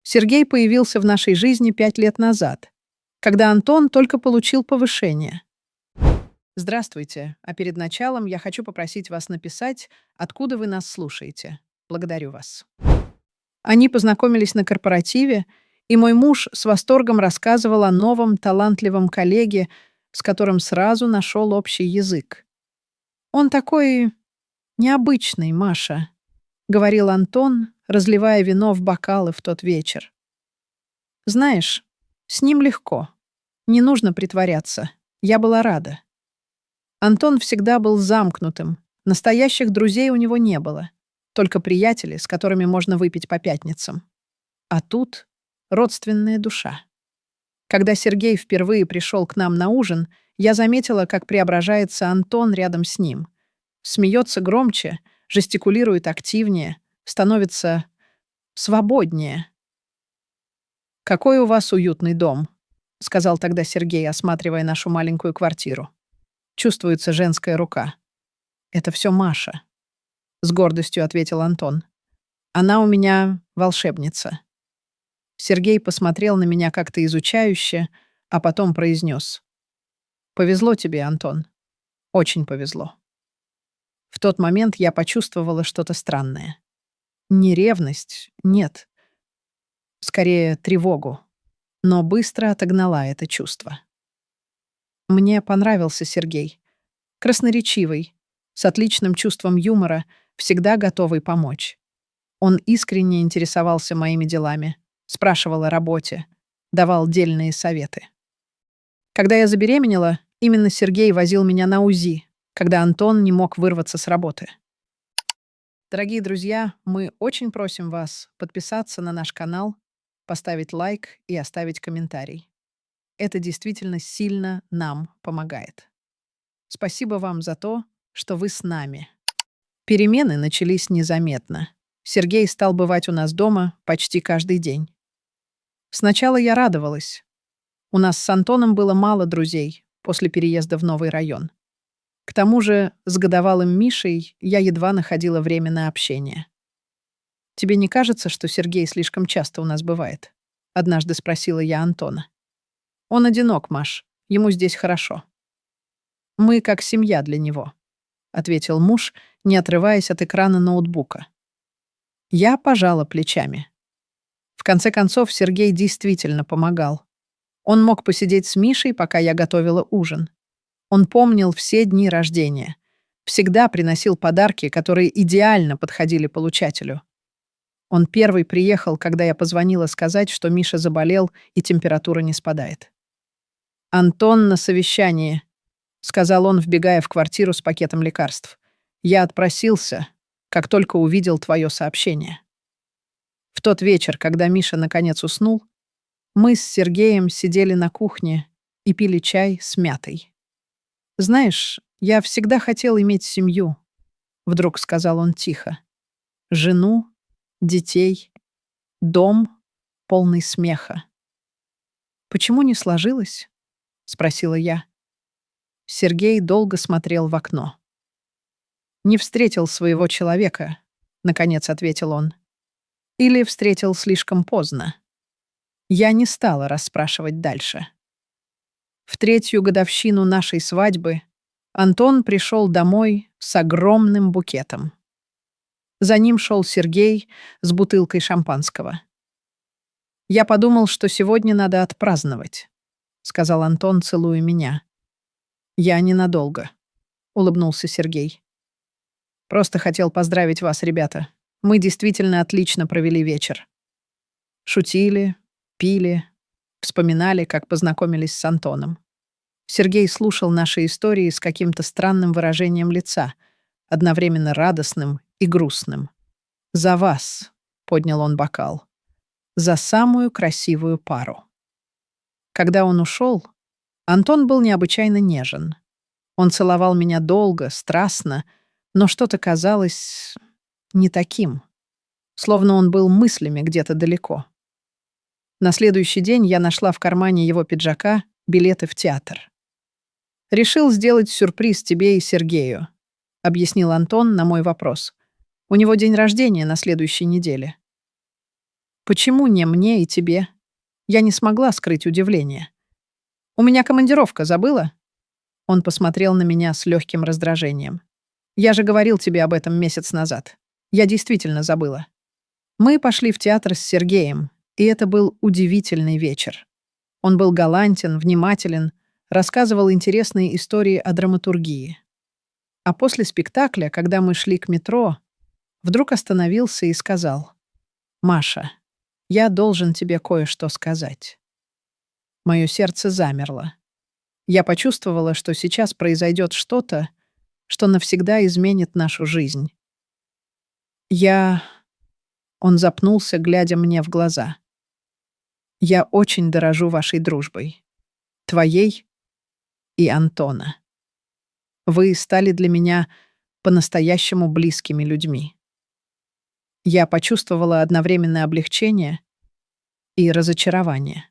Сергей появился в нашей жизни 5 лет назад, когда Антон только получил повышение. Здравствуйте, а перед началом я хочу попросить вас написать, откуда вы нас слушаете. Благодарю вас. Они познакомились на корпоративе, и мой муж с восторгом рассказывал о новом талантливом коллеге, с которым сразу нашел общий язык. «Он такой необычный, Маша», — говорил Антон, разливая вино в бокалы в тот вечер. «Знаешь, с ним легко. Не нужно притворяться. Я была рада. Антон всегда был замкнутым. Настоящих друзей у него не было. Только приятели, с которыми можно выпить по пятницам. А тут родственная душа. Когда Сергей впервые пришел к нам на ужин, я заметила, как преображается Антон рядом с ним. Смеется громче, жестикулирует активнее, становится свободнее. «Какой у вас уютный дом», — сказал тогда Сергей, осматривая нашу маленькую квартиру. Чувствуется женская рука. «Это все Маша», — с гордостью ответил Антон. «Она у меня волшебница». Сергей посмотрел на меня как-то изучающе, а потом произнес: «Повезло тебе, Антон. Очень повезло». В тот момент я почувствовала что-то странное. Не ревность, нет. Скорее, тревогу. Но быстро отогнала это чувство. Мне понравился Сергей. Красноречивый, с отличным чувством юмора, всегда готовый помочь. Он искренне интересовался моими делами, спрашивал о работе, давал дельные советы. Когда я забеременела, именно Сергей возил меня на УЗИ, когда Антон не мог вырваться с работы. Дорогие друзья, мы очень просим вас подписаться на наш канал, поставить лайк и оставить комментарий. Это действительно сильно нам помогает. Спасибо вам за то, что вы с нами. Перемены начались незаметно. Сергей стал бывать у нас дома почти каждый день. Сначала я радовалась. У нас с Антоном было мало друзей после переезда в новый район. К тому же с годовалым Мишей я едва находила время на общение. «Тебе не кажется, что Сергей слишком часто у нас бывает?» — однажды спросила я Антона. «Он одинок, Маш. Ему здесь хорошо». «Мы как семья для него», — ответил муж, не отрываясь от экрана ноутбука. Я пожала плечами. В конце концов, Сергей действительно помогал. Он мог посидеть с Мишей, пока я готовила ужин. Он помнил все дни рождения. Всегда приносил подарки, которые идеально подходили получателю. Он первый приехал, когда я позвонила сказать, что Миша заболел и температура не спадает. «Антон на совещании», — сказал он, вбегая в квартиру с пакетом лекарств. «Я отпросился, как только увидел твое сообщение». В тот вечер, когда Миша наконец уснул, мы с Сергеем сидели на кухне и пили чай с мятой. «Знаешь, я всегда хотел иметь семью», — вдруг сказал он тихо. «Жену, детей, дом, полный смеха». «Почему не сложилось?» — спросила я. Сергей долго смотрел в окно. «Не встретил своего человека», — наконец ответил он. «Или встретил слишком поздно». Я не стала расспрашивать дальше. В 3-ю годовщину нашей свадьбы Антон пришел домой с огромным букетом. За ним шел Сергей с бутылкой шампанского. «Я подумал, что сегодня надо отпраздновать», — сказал Антон, целуя меня. «Я ненадолго», — улыбнулся Сергей. «Просто хотел поздравить вас, ребята. Мы действительно отлично провели вечер. Шутили, пили, вспоминали, как познакомились с Антоном. Сергей слушал наши истории с каким-то странным выражением лица, одновременно радостным и грустным. «За вас», — поднял он бокал, — «за самую красивую пару». Когда он ушел, Антон был необычайно нежен. Он целовал меня долго, страстно, но что-то казалось не таким, словно он был мыслями где-то далеко. На следующий день я нашла в кармане его пиджака билеты в театр. «Решил сделать сюрприз тебе и Сергею», — объяснил Антон на мой вопрос. «У него день рождения на следующей неделе». Почему не мне и тебе? Я не смогла скрыть удивление. У меня командировка, забыла? Он посмотрел на меня с легким раздражением. Я же говорил тебе об этом месяц назад. Я действительно забыла. Мы пошли в театр с Сергеем, и это был удивительный вечер. Он был галантен, внимателен, рассказывал интересные истории о драматургии. А после спектакля, когда мы шли к метро, вдруг остановился и сказал: «Маша, я должен тебе кое-что сказать». Мое сердце замерло. Я почувствовала, что сейчас произойдет что-то, что навсегда изменит нашу жизнь. Я... Он запнулся, глядя мне в глаза. «Я очень дорожу вашей дружбой. Твоей и Антона. Вы стали для меня по-настоящему близкими людьми». Я почувствовала одновременное облегчение и разочарование.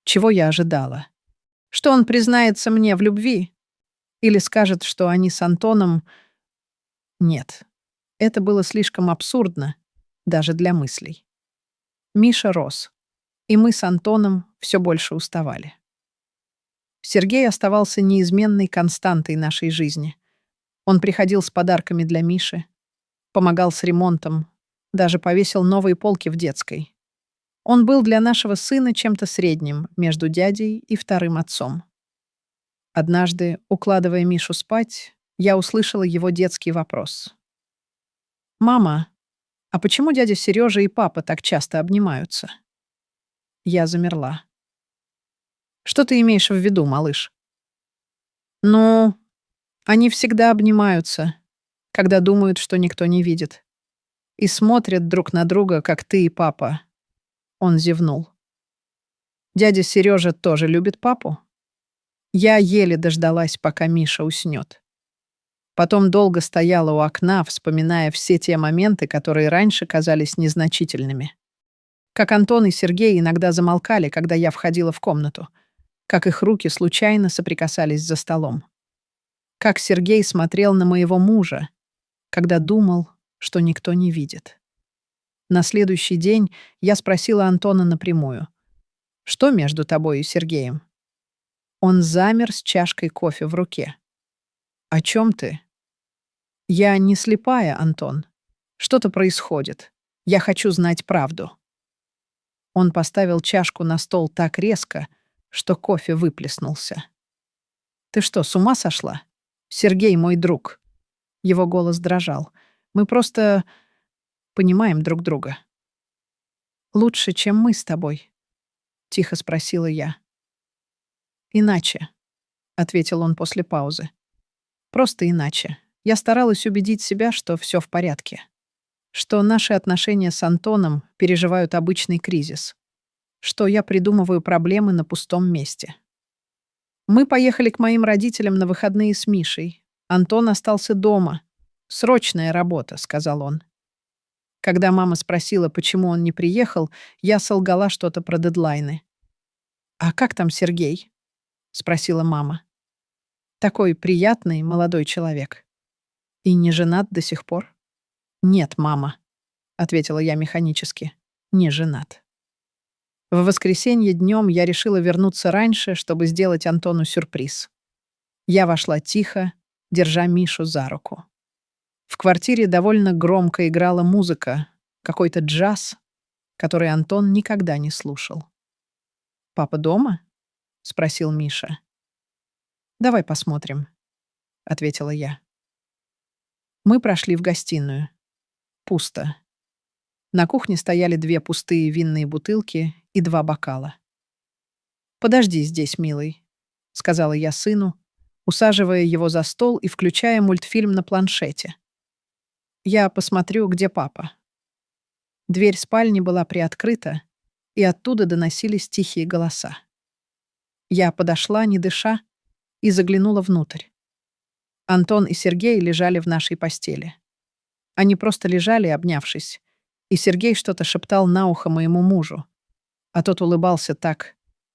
Чего я ожидала? Что он признается мне в любви? Или скажет, что они с Антоном... Нет, это было слишком абсурдно, даже для мыслей. Миша рос, и мы с Антоном все больше уставали. Сергей оставался неизменной константой нашей жизни. Он приходил с подарками для Миши, помогал с ремонтом, даже повесил новые полки в детской. Он был для нашего сына чем-то средним между дядей и вторым отцом. Однажды, укладывая Мишу спать, я услышала его детский вопрос. «Мама, а почему дядя Сережа и папа так часто обнимаются?» Я замерла. «Что ты имеешь в виду, малыш?» «Ну, они всегда обнимаются, когда думают, что никто не видит. И смотрят друг на друга, как ты и папа». Он зевнул. «Дядя Сережа тоже любит папу?» Я еле дождалась, пока Миша уснет. Потом долго стояла у окна, вспоминая все те моменты, которые раньше казались незначительными. Как Антон и Сергей иногда замолкали, когда я входила в комнату. Как их руки случайно соприкасались за столом. Как Сергей смотрел на моего мужа, когда думал, что никто не видит. На следующий день я спросила Антона напрямую: «Что между тобой и Сергеем?» Он замер с чашкой кофе в руке. «О чем ты?» «Я не слепая, Антон. Что-то происходит. Я хочу знать правду». Он поставил чашку на стол так резко, что кофе выплеснулся. «Ты что, с ума сошла? Сергей мой друг». Его голос дрожал. «Мы просто понимаем друг друга». «Лучше, чем мы с тобой?» — тихо спросила я. «Иначе», — ответил он после паузы. «Просто иначе. Я старалась убедить себя, что все в порядке. Что наши отношения с Антоном переживают обычный кризис. Что я придумываю проблемы на пустом месте. Мы поехали к моим родителям на выходные с Мишей. Антон остался дома. Срочная работа», — сказал он. Когда мама спросила, почему он не приехал, я солгала что-то про дедлайны. «А как там Сергей?» — спросила мама. «Такой приятный молодой человек. И не женат до сих пор?» «Нет, мама», — ответила я механически. «Не женат». В воскресенье днем я решила вернуться раньше, чтобы сделать Антону сюрприз. Я вошла тихо, держа Мишу за руку. В квартире довольно громко играла музыка, какой-то джаз, который Антон никогда не слушал. «Папа дома?» — спросил Миша. «Давай посмотрим», — ответила я. Мы прошли в гостиную. Пусто. На кухне стояли 2 пустые винные бутылки и 2 бокала. «Подожди здесь, милый», — сказала я сыну, усаживая его за стол и включая мультфильм на планшете. «Я посмотрю, где папа». Дверь спальни была приоткрыта, и оттуда доносились тихие голоса. Я подошла, не дыша, и заглянула внутрь. Антон и Сергей лежали в нашей постели. Они просто лежали, обнявшись, и Сергей что-то шептал на ухо моему мужу, а тот улыбался так,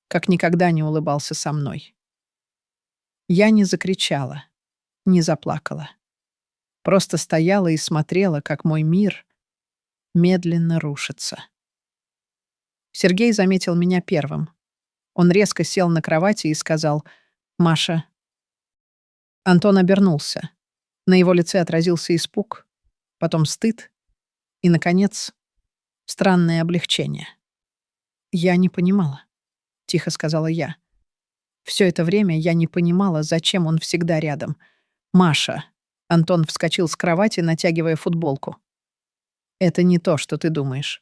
как никогда не улыбался со мной. Я не закричала, не заплакала. Просто стояла и смотрела, как мой мир медленно рушится. Сергей заметил меня первым. Он резко сел на кровати и сказал: «Маша». Антон обернулся. На его лице отразился испуг, потом стыд и, наконец, странное облегчение. «Я не понимала», — тихо сказала я. Все это время я не понимала, зачем он всегда рядом. «Маша». Антон вскочил с кровати, натягивая футболку. «Это не то, что ты думаешь.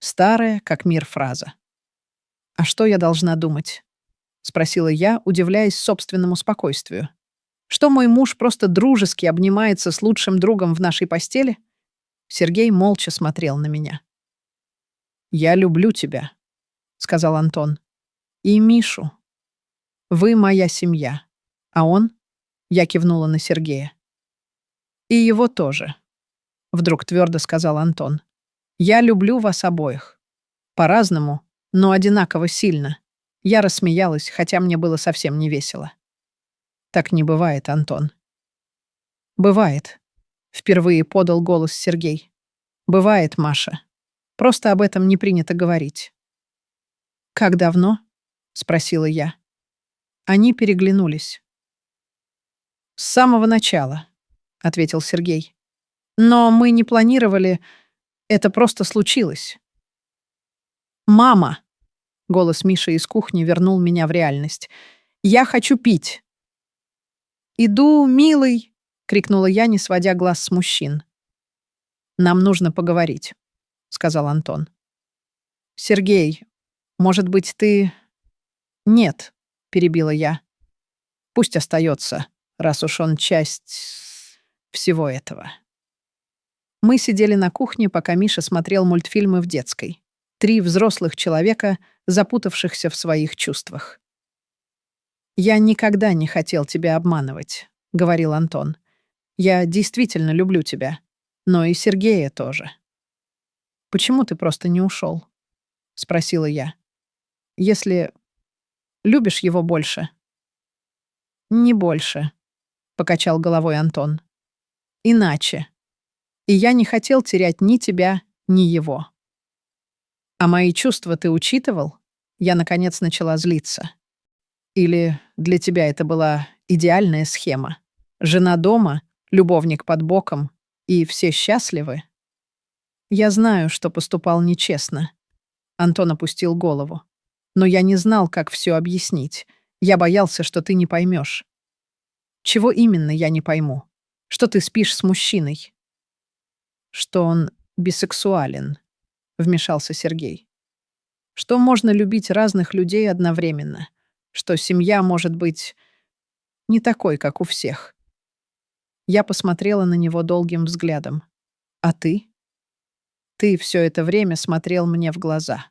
Старая, как мир, фраза». «А что я должна думать?» — спросила я, удивляясь собственному спокойствию. «Что мой муж просто дружески обнимается с лучшим другом в нашей постели?» Сергей молча смотрел на меня. «Я люблю тебя», — сказал Антон. «И Мишу. Вы моя семья. А он?» — я кивнула на Сергея. «И его тоже», — вдруг твердо сказал Антон. «Я люблю вас обоих. По-разному, но одинаково сильно». Я рассмеялась, хотя мне было совсем не весело. «Так не бывает, Антон». «Бывает», — впервые подал голос Сергей. «Бывает, Маша. Просто об этом не принято говорить». «Как давно?» — спросила я. Они переглянулись. «С самого начала», — ответил Сергей. «Но мы не планировали, это просто случилось». «Мама!» — голос Миши из кухни вернул меня в реальность. «Я хочу пить». «Иду, милый!» — крикнула я, не сводя глаз с мужчин. «Нам нужно поговорить», — сказал Антон. «Сергей, может быть, ты...» «Нет», — перебила я. «Пусть остается, раз уж он часть всего этого». Мы сидели на кухне, пока Миша смотрел мультфильмы в детской. 3 взрослых человека, запутавшихся в своих чувствах. «Я никогда не хотел тебя обманывать», — говорил Антон. «Я действительно люблю тебя. Но и Сергея тоже». «Почему ты просто не ушел?» — спросила я. «Если любишь его больше?» «Не больше», — покачал головой Антон. «Иначе. И я не хотел терять ни тебя, ни его». «А мои чувства ты учитывал?» Я, наконец, начала злиться. «Или для тебя это была идеальная схема? Жена дома, любовник под боком, и все счастливы?» «Я знаю, что поступал нечестно». Антон опустил голову. «Но я не знал, как все объяснить. Я боялся, что ты не поймешь». «Чего именно я не пойму? Что ты спишь с мужчиной?» «Что он бисексуален», — вмешался Сергей. «Что можно любить разных людей одновременно. Что семья может быть не такой, как у всех». Я посмотрела на него долгим взглядом. «А ты?» «Ты все это время смотрел мне в глаза,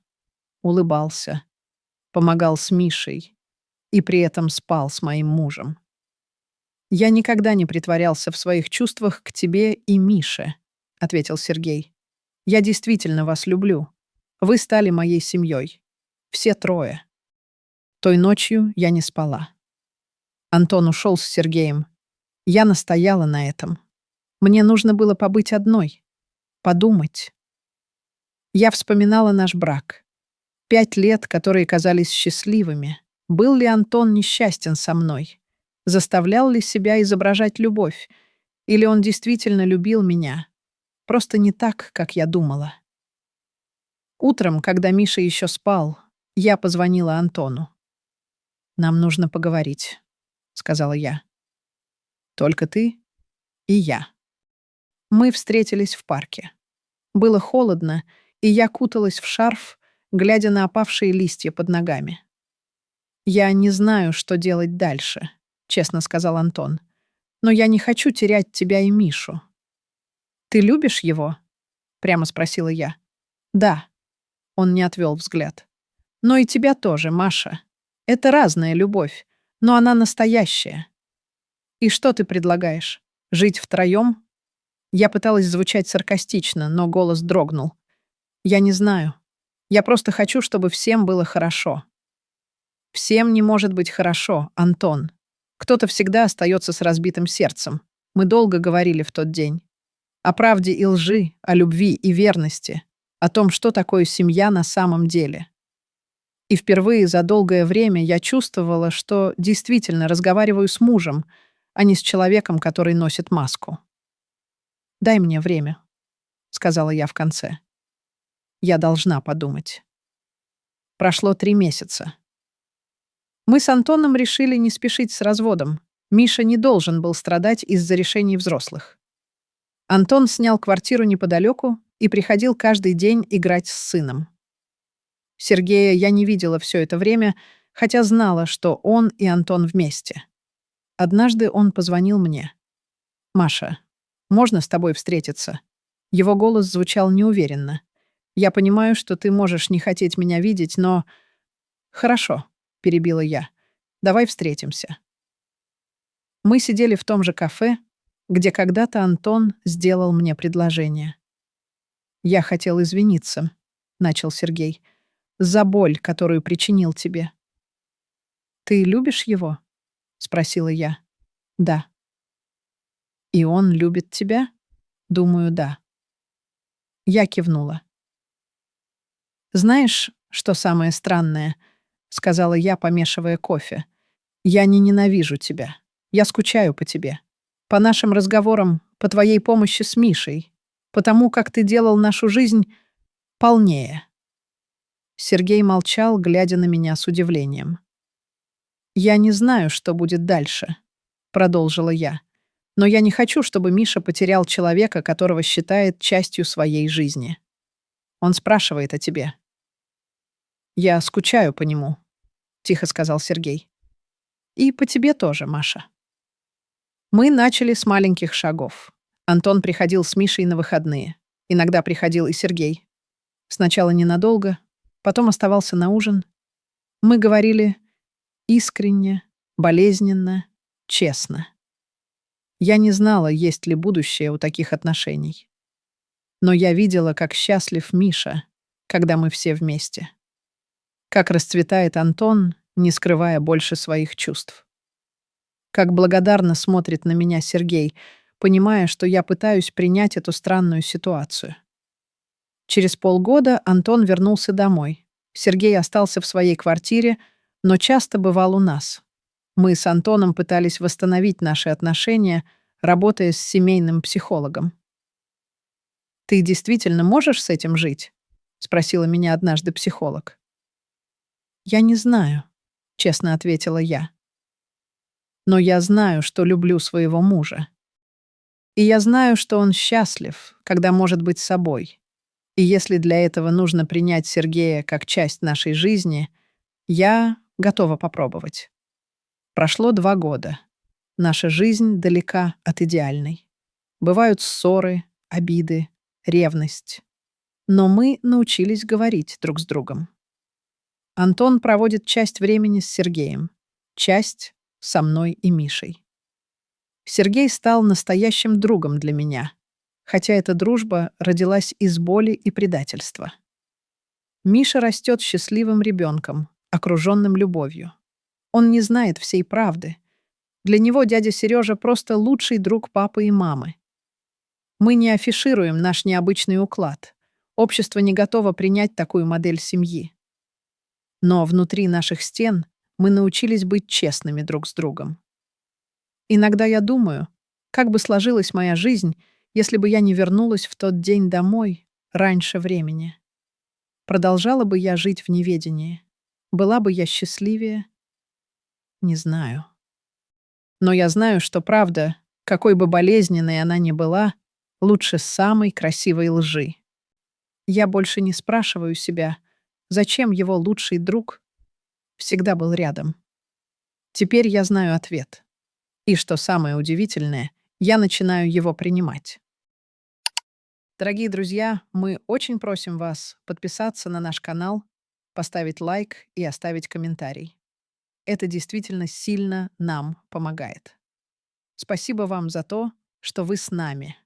улыбался, помогал с Мишей и при этом спал с моим мужем. Я никогда не притворялся в своих чувствах к тебе и Мише», — ответил Сергей. «Я действительно вас люблю. Вы стали моей семьей. Все 3. Той ночью я не спала. Антон ушел с Сергеем. Я настояла на этом. Мне нужно было побыть одной, подумать. Я вспоминала наш брак. 5 лет, которые казались счастливыми. Был ли Антон несчастен со мной? Заставлял ли себя изображать любовь? Или он действительно любил меня? Просто не так, как я думала. Утром, когда Миша еще спал, я позвонила Антону. «Нам нужно поговорить», — сказала я. «Только ты и я». Мы встретились в парке. Было холодно, и я куталась в шарф, глядя на опавшие листья под ногами. «Я не знаю, что делать дальше», — честно сказал Антон. «Но я не хочу терять тебя и Мишу». «Ты любишь его?» — прямо спросила я. «Да». Он не отвел взгляд. «Но и тебя тоже, Маша. Это разная любовь, но она настоящая. И что ты предлагаешь? Жить втроем?» Я пыталась звучать саркастично, но голос дрогнул. «Я не знаю. Я просто хочу, чтобы всем было хорошо». «Всем не может быть хорошо, Антон. Кто-то всегда остается с разбитым сердцем. Мы долго говорили в тот день. О правде и лжи, о любви и верности, о том, что такое семья на самом деле. И впервые за долгое время я чувствовала, что действительно разговариваю с мужем, а не с человеком, который носит маску. «Дай мне время», — сказала я в конце. «Я должна подумать». Прошло 3 месяца. Мы с Антоном решили не спешить с разводом. Миша не должен был страдать из-за решений взрослых. Антон снял квартиру неподалеку и приходил каждый день играть с сыном. Сергея я не видела все это время, хотя знала, что он и Антон вместе. Однажды он позвонил мне. «Маша, можно с тобой встретиться?» Его голос звучал неуверенно. «Я понимаю, что ты можешь не хотеть меня видеть, но...» «Хорошо», — перебила я. «Давай встретимся». Мы сидели в том же кафе, где когда-то Антон сделал мне предложение. «Я хотел извиниться», — начал Сергей, — «за боль, которую причинил тебе». «Ты любишь его?» — спросила я. «Да». «И он любит тебя?» «Думаю, да». Я кивнула. «Знаешь, что самое странное?» — сказала я, помешивая кофе. «Я не ненавижу тебя. Я скучаю по тебе. По нашим разговорам, по твоей помощи с Мишей, по тому, как ты делал нашу жизнь полнее». Сергей молчал, глядя на меня с удивлением. «Я не знаю, что будет дальше», — продолжила я. «Но я не хочу, чтобы Миша потерял человека, которого считает частью своей жизни. Он спрашивает о тебе». «Я скучаю по нему», — тихо сказал Сергей. «И по тебе тоже, Маша». Мы начали с маленьких шагов. Антон приходил с Мишей на выходные. Иногда приходил и Сергей. Сначала ненадолго, потом оставался на ужин. Мы говорили искренне, болезненно, честно. Я не знала, есть ли будущее у таких отношений. Но я видела, как счастлив Миша, когда мы все вместе. Как расцветает Антон, не скрывая больше своих чувств. Как благодарно смотрит на меня Сергей, понимая, что я пытаюсь принять эту странную ситуацию. Через полгода Антон вернулся домой. Сергей остался в своей квартире, но часто бывал у нас. Мы с Антоном пытались восстановить наши отношения, работая с семейным психологом. «Ты действительно можешь с этим жить?» — спросила меня однажды психолог. «Я не знаю», — честно ответила я. «Но я знаю, что люблю своего мужа. И я знаю, что он счастлив, когда может быть собой. И если для этого нужно принять Сергея как часть нашей жизни, я готова попробовать». Прошло 2 года. Наша жизнь далека от идеальной. Бывают ссоры, обиды, ревность. Но мы научились говорить друг с другом. Антон проводит часть времени с Сергеем, часть — со мной и Мишей. Сергей стал настоящим другом для меня, хотя эта дружба родилась из боли и предательства. Миша растет счастливым ребенком, окруженным любовью. Он не знает всей правды. Для него дядя Сережа просто лучший друг папы и мамы. Мы не афишируем наш необычный уклад. Общество не готово принять такую модель семьи. Но внутри наших стен мы научились быть честными друг с другом. Иногда я думаю, как бы сложилась моя жизнь, если бы я не вернулась в тот день домой раньше времени. Продолжала бы я жить в неведении? Была бы я счастливее? Не знаю. Но я знаю, что правда, какой бы болезненной она ни была, лучше самой красивой лжи. Я больше не спрашиваю себя, зачем его лучший друг всегда был рядом. Теперь я знаю ответ. И что самое удивительное, я начинаю его принимать. Дорогие друзья, мы очень просим вас подписаться на наш канал, поставить лайк и оставить комментарий. Это действительно сильно нам помогает. Спасибо вам за то, что вы с нами.